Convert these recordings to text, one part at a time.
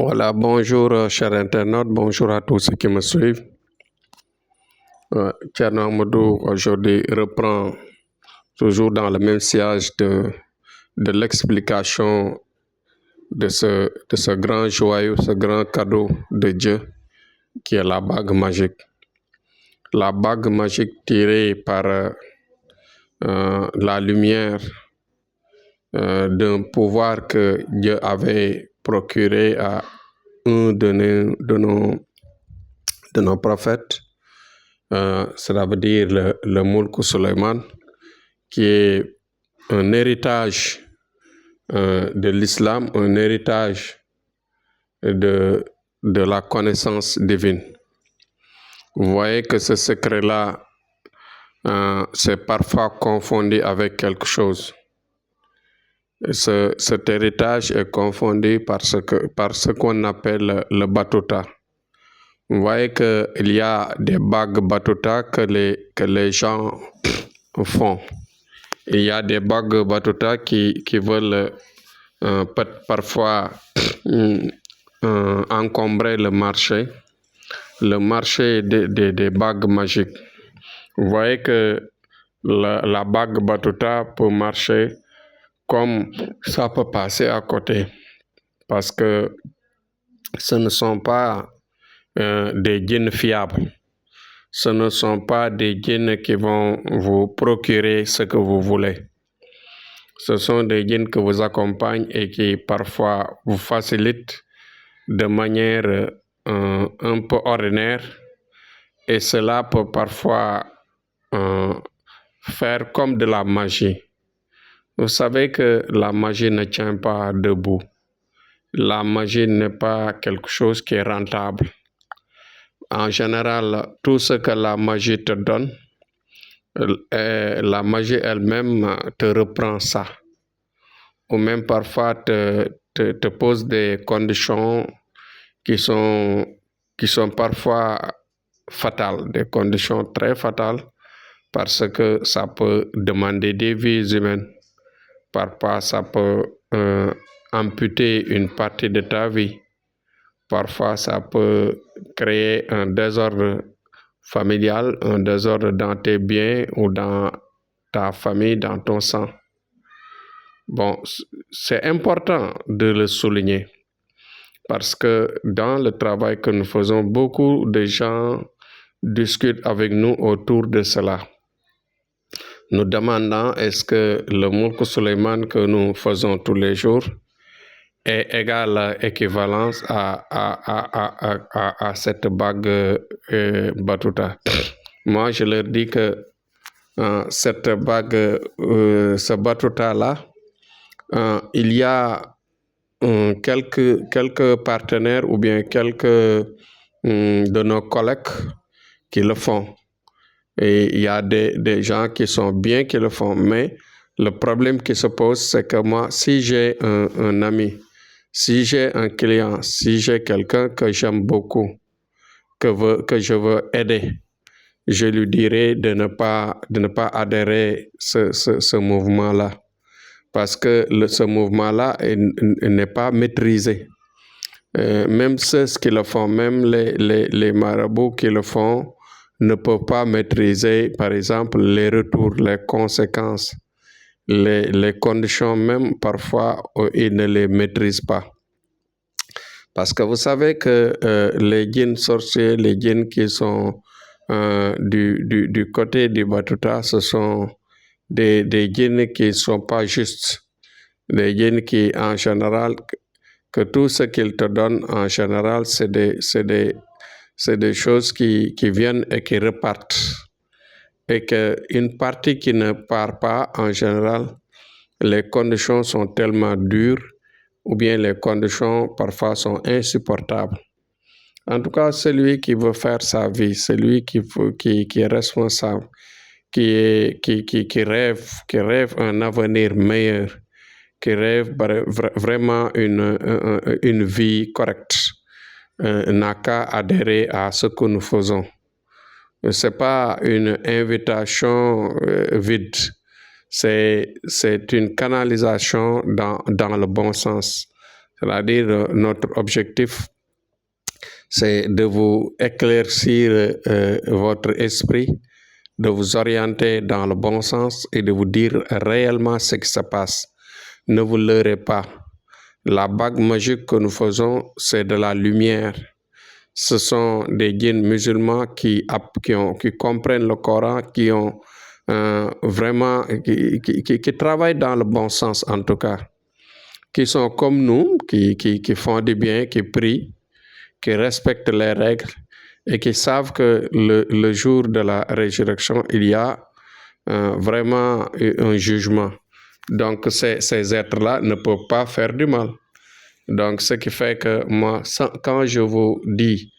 Voilà, bonjour chers internautes, bonjour à tous ceux qui me suivent. Thierno Amadou aujourd'hui reprend toujours dans le même sillage de l'explication de ce grand joyau, ce grand cadeau de Dieu qui est la bague magique. La bague magique tirée par la lumière d'un pouvoir que Dieu avait procuré à un de nos prophètes, cela veut dire le Moulk Suleiman, qui est un héritage de l'islam, un héritage de la connaissance divine. Vous voyez que ce secret-là, c'est parfois confondu avec quelque chose. Cet héritage est confondu par ce qu'on appelle le batuta. Vous voyez qu'il y a des bagues batuta que les gens font. Il y a des bagues batuta qui veulent parfois encombrer le marché des bagues magiques. Vous voyez que la bague batuta peut marcher comme ça peut passer à côté, parce que ce ne sont pas des djinns fiables. Ce ne sont pas des djinns qui vont vous procurer ce que vous voulez. Ce sont des djinns qui vous accompagnent et qui parfois vous facilitent de manière un peu ordinaire, et cela peut parfois faire comme de la magie. Vous savez que la magie ne tient pas debout. La magie n'est pas quelque chose qui est rentable. En général, tout ce que la magie te donne, la magie elle-même te reprend ça. Ou même parfois te pose des conditions qui sont parfois fatales, des conditions très fatales, parce que ça peut demander des vies humaines. Parfois, ça peut amputer une partie de ta vie. Parfois, ça peut créer un désordre familial, un désordre dans tes biens ou dans ta famille, dans ton sang. Bon, c'est important de le souligner, parce que dans le travail que nous faisons, beaucoup de gens discutent avec nous autour de cela, nous demandant est-ce que le Moulk Suleiman que nous faisons tous les jours est égal, équivalence à cette bague batuta. Moi, je leur dis que cette bague, ce batuta-là, il y a quelques partenaires ou bien quelques de nos collègues qui le font. Et il y a des gens qui sont bien qui le font, mais le problème qui se pose, c'est que moi, si j'ai un ami, si j'ai un client, si j'ai quelqu'un que j'aime beaucoup, que je veux aider, je lui dirai de ne pas adhérer ce mouvement-là, parce que ce mouvement-là n'est pas maîtrisé. Même ceux qui le font, même les marabouts qui le font, ne peuvent pas maîtriser, par exemple, les retours, les conséquences, les conditions, même parfois, ils ne les maîtrisent pas. Parce que vous savez que les djinns sorciers, les djinns qui sont du côté du batuta, ce sont des djinns qui ne sont pas justes. Des djinns qui, en général, que tout ce qu'ils te donnent, en général, c'est des choses qui viennent et qui repartent. Et qu'une partie qui ne part pas, en général, les conditions sont tellement dures, ou bien les conditions parfois sont insupportables. En tout cas, celui qui veut faire sa vie, celui qui est responsable, qui rêve un avenir meilleur, qui rêve vraiment une vie correcte, n'a qu'à adhérer à ce que nous faisons. Ce n'est pas une invitation vide, c'est une canalisation dans le bon sens. C'est-à-dire, notre objectif, c'est de vous éclaircir votre esprit, de vous orienter dans le bon sens et de vous dire réellement ce qui se passe. Ne vous leurrez pas. La bague magique que nous faisons, c'est de la lumière. Ce sont des guides musulmans qui comprennent le Coran, qui ont vraiment, qui travaillent dans le bon sens en tout cas, qui sont comme nous, qui font du bien, qui prient, qui respectent les règles et qui savent que le jour de la résurrection, il y a vraiment un jugement. Donc ces êtres-là ne peuvent pas faire du mal. Donc ce qui fait que moi, quand je vous dis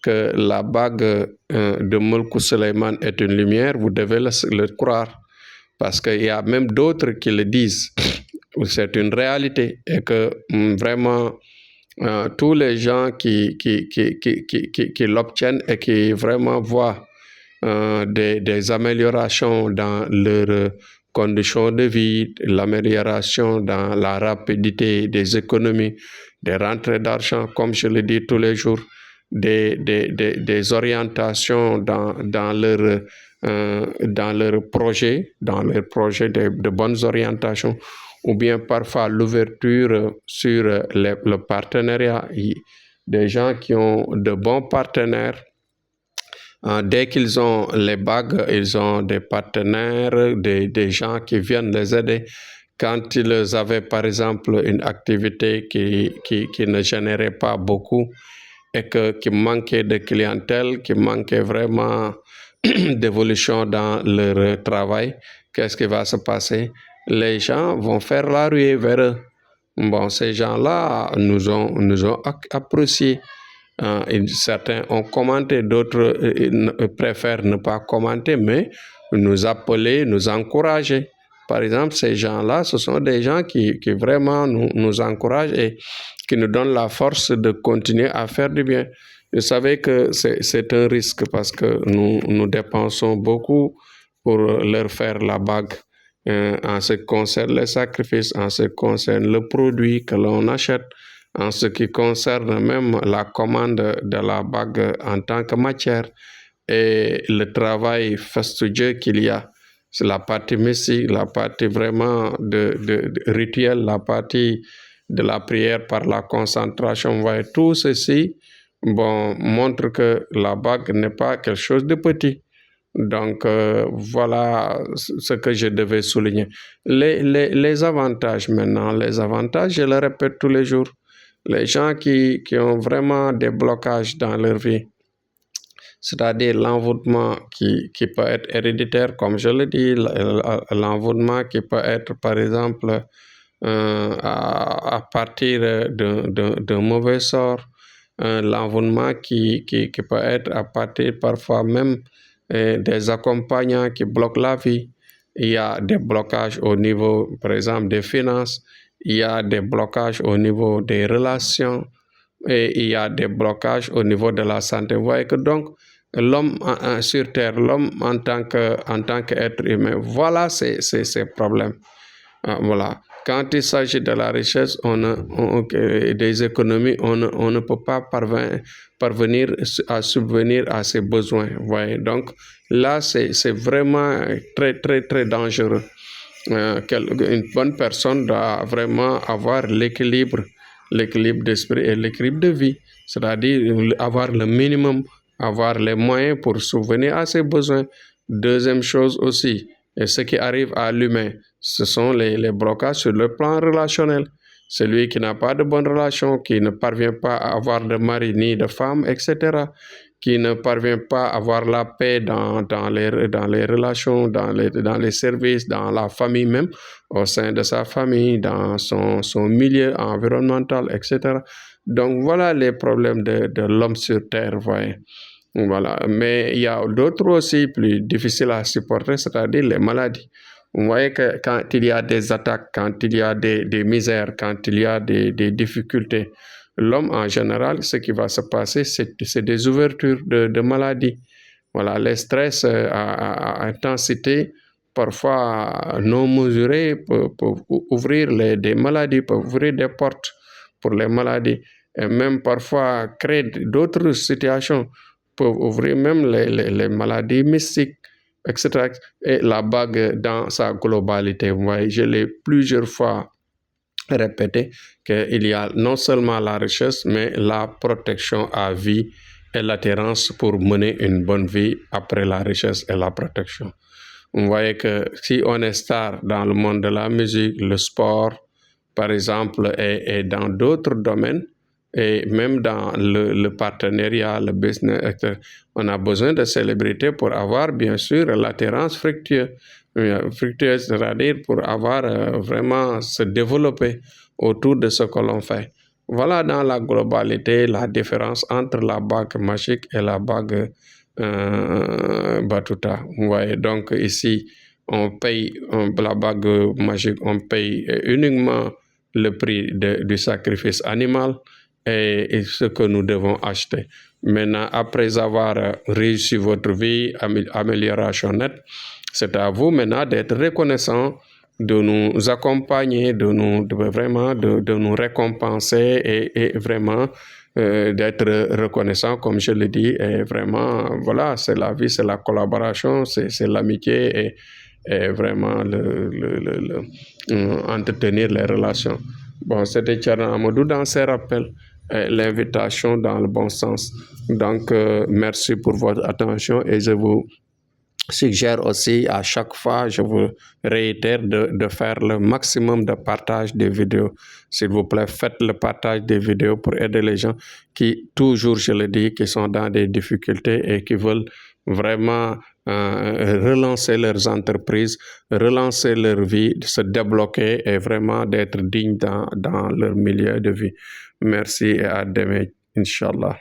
que la bague de Mulku Suleiman est une lumière, vous devez le croire. Parce qu'il y a même d'autres qui le disent. C'est une réalité. Et que vraiment, tous les gens qui l'obtiennent et qui vraiment voient des améliorations dans leurs conditions de vie, l'amélioration dans la rapidité des économies, des rentrées d'argent, comme je le dis tous les jours, des orientations dans leurs projets, de bonnes orientations, ou bien parfois l'ouverture sur le partenariat, des gens qui ont de bons partenaires. Dès qu'ils ont les bagues, ils ont des partenaires, des gens qui viennent les aider. Quand ils avaient par exemple une activité qui ne générait pas beaucoup et qui manquait de clientèle, qui manquait vraiment d'évolution dans leur travail, qu'est-ce qui va se passer? Les gens vont faire la ruée vers eux. Bon, ces gens-là nous ont appréciés. Certains ont commenté, d'autres préfèrent ne pas commenter, mais nous appeler, nous encourager. Par exemple, ces gens-là, ce sont des gens qui vraiment nous encouragent et qui nous donnent la force de continuer à faire du bien. Vous savez que c'est un risque parce que nous dépensons beaucoup pour leur faire la bague. En ce qui concerne les sacrifices, en ce qui concerne le produit que l'on achète, en ce qui concerne même la commande de la bague en tant que matière et le travail fastidieux qu'il y a. C'est la partie mystique, la partie vraiment de rituel, la partie de la prière par la concentration. Vous voyez, tout ceci montre que la bague n'est pas quelque chose de petit. Donc, voilà ce que je devais souligner. Les avantages maintenant, je le répète tous les jours. Les gens qui ont vraiment des blocages dans leur vie, c'est-à-dire l'envoûtement qui peut être héréditaire, comme je le dis, l'envoûtement qui peut être, par exemple, à partir d'un mauvais sort, l'envoûtement qui peut être à partir parfois même des accompagnants qui bloquent la vie. Il y a des blocages au niveau, par exemple, des finances, il y a des blocages au niveau des relations et il y a des blocages au niveau de la santé. Vous voyez que donc, l'homme sur Terre, l'homme en tant qu'être humain, voilà ces problèmes. Voilà. Quand il s'agit de la richesse, des économies, on ne peut pas parvenir à subvenir à ses besoins. Vous voyez? Donc là, c'est vraiment très, très, très dangereux. Une bonne personne doit vraiment avoir l'équilibre d'esprit et l'équilibre de vie, c'est-à-dire avoir le minimum, avoir les moyens pour subvenir à ses besoins. Deuxième chose aussi, et ce qui arrive à l'humain, ce sont les blocages sur le plan relationnel. Celui qui n'a pas de bonne relation, qui ne parvient pas à avoir de mari ni de femme, etc., qui ne parvient pas à avoir la paix dans les relations, dans les services, dans la famille même, au sein de sa famille, dans son milieu environnemental, etc. Donc voilà les problèmes de l'homme sur Terre, voyez. Voilà. Mais il y a d'autres aussi plus difficiles à supporter, c'est-à-dire les maladies. Vous voyez que quand il y a des attaques, quand il y a des misères, quand il y a des difficultés, l'homme en général, ce qui va se passer, c'est des ouvertures de maladies. Voilà, les stress à intensité, parfois non mesurée, peuvent ouvrir des maladies, peuvent ouvrir des portes pour les maladies, et même parfois créer d'autres situations, peuvent ouvrir même les maladies mystiques, etc. Et la bague dans sa globalité, vous voyez, je l'ai plusieurs fois répéter qu'il y a non seulement la richesse, mais la protection à vie et l'attirance pour mener une bonne vie après la richesse et la protection. Vous voyez que si on est star dans le monde de la musique, le sport, par exemple, et dans d'autres domaines, et même dans le partenariat, le business, etc., on a besoin de célébrités pour avoir, bien sûr, l'attirance fructueuse, c'est-à-dire pour avoir vraiment se développer autour de ce que l'on fait. Voilà dans la globalité la différence entre la bague magique et la bague Batuta. Vous voyez, donc ici, on paye la bague magique, on paye uniquement le prix du sacrifice animal et ce que nous devons acheter. Maintenant, après avoir réussi votre vie, amélioration nette, c'est à vous maintenant d'être reconnaissant, de nous accompagner, de nous récompenser et vraiment d'être reconnaissant, comme je le dis. Et vraiment, voilà, c'est la vie, c'est la collaboration, c'est l'amitié et vraiment entretenir les relations. Bon, c'était Thierno Amadou dans ses rappels, l'invitation dans le bon sens. Donc, merci pour votre attention et je vous suggère aussi à chaque fois, je vous réitère de faire le maximum de partage des vidéos. S'il vous plaît, faites le partage des vidéos pour aider les gens qui, toujours, je le dis, qui sont dans des difficultés et qui veulent vraiment relancer leurs entreprises, relancer leur vie, se débloquer et vraiment d'être dignes dans leur milieu de vie. Merci et à demain, Inch'Allah.